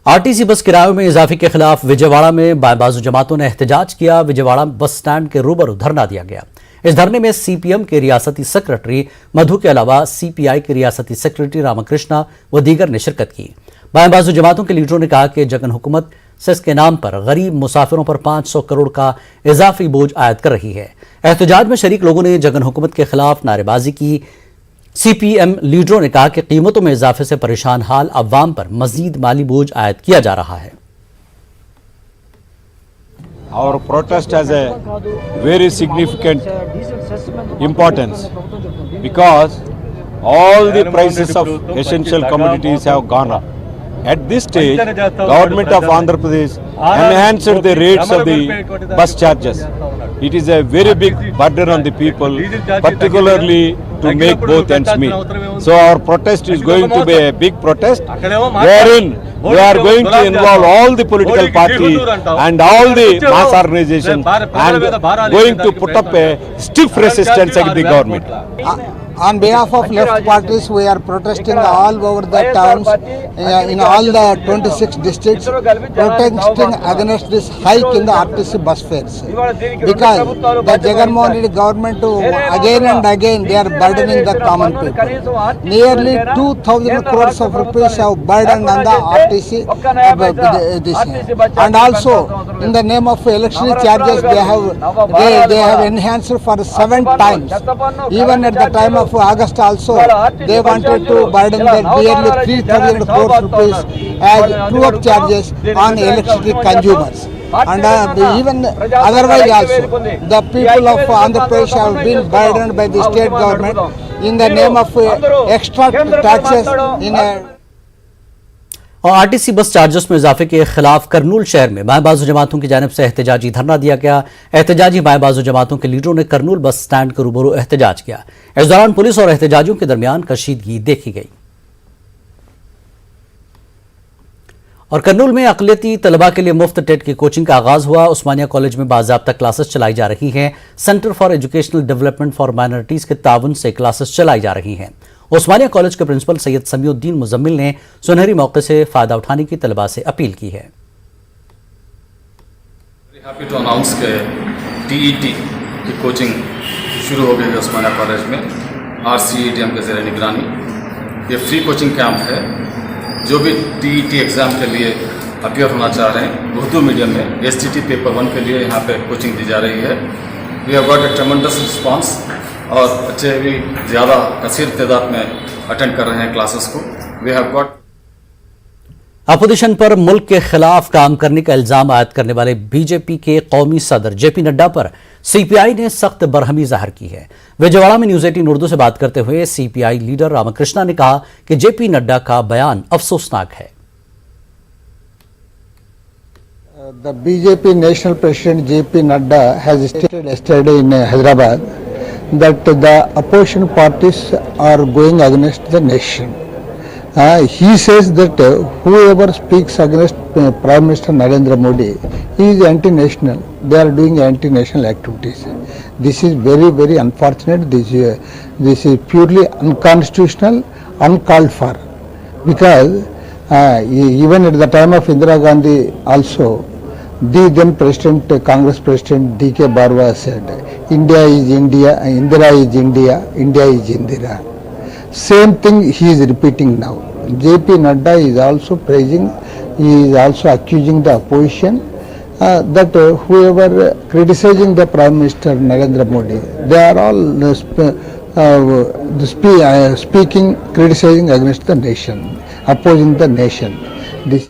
RTC bus किरायों में इजाफे के खिलाफ विजयवाड़ा में बाएं बाजू जमातों ने एहतजाज किया। विजयवाड़ा बस स्टैंड के रूबरू धरना दिया गया। इस धरने में सीपीएम के रियासती सेक्रेटरी मधु के अलावा सीपीआई के रियासती सेक्रेटरी रामकृष्णा व दीगर ने शिरकत की। बाएं बाजू जमातों के लीडरों ने कहा कि जगन हुकूमत सेस के नाम पर गरीब मुसाफिरों पर 500 करोड़ का इजाफी बोझ आयद कर रही है। एहतजाज में शरीक लोगों ने जगन हुकूमत के खिलाफ नारेबाजी की। सीपीएम लीडरों ने कहा कि कीमतों में इजाफे से परेशान हाल अवाम पर मजीद माली बोझ आयद किया जा रहा है। Our protest has a very significant importance because all the prices of essential commodities have gone up. At this stage, government of Andhra Pradesh enhanced the rates of the bus charges. It is a very big burden on the people, particularly to make both ends meet. So our protest is going to be a big protest, wherein we are going to involve all the political parties and all the mass organizations and going to put up a stiff resistance against the government. On behalf of left parties, we are protesting all over the towns, in all the 26 districts, protesting against this hike in the RTC bus fares. Because the Jagan Mohan Reddy government, again and again, they are burdening the common people. Nearly 2,000 crores of rupees have burdened on the RTC this year. And also, in the name of electricity charges, they have enhanced for 7 times. Even at the time of August also, they wanted to burden their nearly 3,000 crores rupees as true-up charges on electricity consumers. And even otherwise also, the people of Andhra Pradesh have been burdened by the state government in the name of extra taxes in a और RTC bus charges में इजाफे के खिलाफ करनूल शहर में बाएं बाजू जमातों की जानिब से एहतजाजी धरना दिया गया। एहतजाजी बाएं बाजू जमातों के लीडरों ने करनूल बस स्टैंड के रूबरू एहतजाज किया। इस दौरान पुलिस और एहतजाजियों के दरमियान कशीदगी देखी गई। और करनूल में अक़लियती तलबा के लिए मुफ्त टेट की कोचिंग का आगाज हुआ। उस्मानिया कॉलेज में बाज़ाब्ता क्लासेस चलाई जा रही हैं। Centre for educational development for minorities के ताउन से क्लासेस चलाई जा रही हैं। उस्मानिया कॉलेज के प्रिंसिपल सैयद समीउद्दीन मुजम्मिल ने सुनहरी मौके से फायदा उठाने की तलबा से अपील की है। हैप्पी टू अनाउंस के टीईटी की कोचिंग शुरू हो गई है उस्मानिया कॉलेज में RCETM के ज़रिए निगरानी। ये फ्री कोचिंग कैंप है। जो भी टीईटी एग्ज़ाम के लिए अपीयर होना चाह रहे हैं उर्दू मीडियम में STT पेपर 1 के लिए यहाँ पे कोचिंग दी जा रही है। We have got a tremendous response और बच्चे भी ज़्यादा कसीर तादाद में अटेंड कर रहे हैं क्लासेस को। वी हैव गॉट अपोजिशन पर मुल्क के खिलाफ काम करने का इल्जाम आयद करने वाले बीजेपी के कौमी सदर JP नड्डा पर सीपीआई ने सख्त बरहमी जाहिर की है। विजयवाड़ा में न्यूज़ 18 उर्दू से बात करते हुए सीपीआई लीडर रामकृष्णा ने कहा कि JP नड्डा का बयान अफसोसनाक है। The BJP National President JP Nadda has stated yesterday in Hyderabad that the opposition parties are going against the nation. He says that whoever speaks against Prime Minister Narendra Modi is anti-national. They are doing anti-national activities. This is very, very unfortunate. This is purely unconstitutional, uncalled for. Because even at the time of Indira Gandhi also, the then President, Congress President D.K. Barwa said, India is India, Indira is India, India is Indira. Same thing he is repeating now. JP Nadda is also praising, he is also accusing the opposition that whoever criticizing the Prime Minister Narendra Modi, they are all speaking, criticizing against the nation, opposing the nation. This